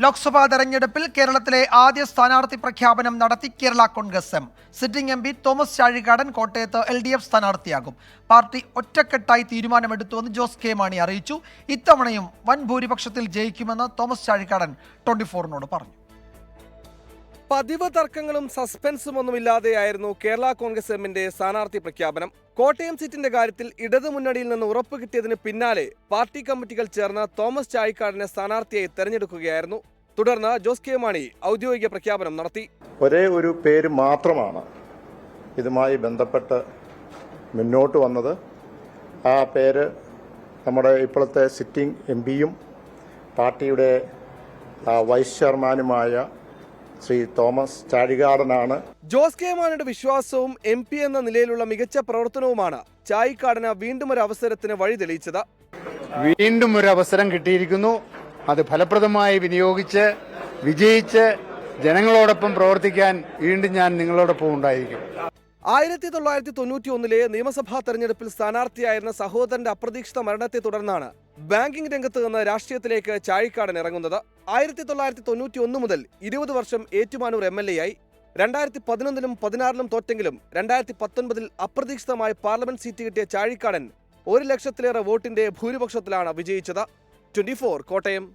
ലോക്സഭാ തെരഞ്ഞെടുപ്പിൽ കേരളത്തിലെ ആദ്യ സ്ഥാനാർത്ഥി പ്രഖ്യാപനം നടത്തി Kerala Congress M. Sitting M P Thomas Chazhikadan കോട്ടയത്ത് LDF സ്ഥാനാർത്ഥിയാകും. പാർട്ടി ഒറ്റക്കെട്ടായി തീരുമാനമെടുത്തുവെന്ന് ജോസ് കെ മാണി അറിയിച്ചു. ഇത്തവണയും വൻ ഭൂരിപക്ഷത്തിൽ ജയിക്കുമെന്ന് തോമസ് ചാഴികാടൻ 24നോട് പറഞ്ഞു. പതിവ് തർക്കങ്ങളും സസ്പെൻസും ഒന്നുമില്ലാതെയായിരുന്നു കേരള കോൺഗ്രസ് എമ്മിന്റെ സ്ഥാനാർത്ഥി പ്രഖ്യാപനം. കോട്ടയം സീറ്റിന്റെ കാര്യത്തിൽ ഇടതുമുന്നണിയിൽ നിന്ന് ഉറപ്പ് കിട്ടിയതിന് പിന്നാലെ പാർട്ടി കമ്മിറ്റികൾ ചേർന്ന് തോമസ് ചാഴികാടനെ സ്ഥാനാർത്ഥിയായി തെരഞ്ഞെടുക്കുകയായിരുന്നു. തുടർന്ന് ജോസ് കെ മാണി ഔദ്യോഗിക പ്രഖ്യാപനം നടത്തി. ഒരേ ഒരു പേര് മാത്രമാണ് ഇതുമായി ബന്ധപ്പെട്ട് മുന്നോട്ട് വന്നത്. ആ പേര് നമ്മുടെ ഇപ്പോഴത്തെ സിറ്റിംഗ് MP-യും പാർട്ടിയുടെ വൈസ് ചെയർമാനുമായ ശ്രീ തോമസ് ചാഴികാടനാണ്. ജോസ് കെ മാണിയുടെ വിശ്വാസവും MP എന്ന നിലയിലുള്ള മികച്ച പ്രവർത്തനവുമാണ് ചാഴികാടന് വീണ്ടും ഒരു അവസരത്തിന് വഴി തെളിയിച്ചത്. വീണ്ടും ഒരു അവസരം കിട്ടിയിരിക്കുന്നു. അത് ഫലപ്രദമായി വിജയിച്ച് ജനങ്ങളോടൊപ്പം പ്രവർത്തിക്കാൻ വീണ്ടും ഞാൻ നിങ്ങളോടൊപ്പം ഉണ്ടായിരിക്കും. 1991 നിയമസഭാ തെരഞ്ഞെടുപ്പിൽ സ്ഥാനാർത്ഥിയായിരുന്ന സഹോദരന്റെ അപ്രതീക്ഷിത മരണത്തെ തുടർന്നാണ് ബാങ്കിംഗ് രംഗത്ത് നിന്ന് രാഷ്ട്രീയത്തിലേക്ക് ചാഴികാടൻ ഇറങ്ങുന്നത്. 1991 മുതൽ 20 വർഷം ഏറ്റുമാനൂർ MLA ആയി. 2011-ലും 2016-ലും തോറ്റെങ്കിലും 2019-ൽ അപ്രതീക്ഷിതമായി പാർലമെന്റ് സീറ്റ് കിട്ടിയ ചാഴികാടൻ 1 ലക്ഷത്തിലേറെ വോട്ടിന്റെ ഭൂരിപക്ഷത്തിലാണ് വിജയിച്ചത്. 24 കോട്ടയം.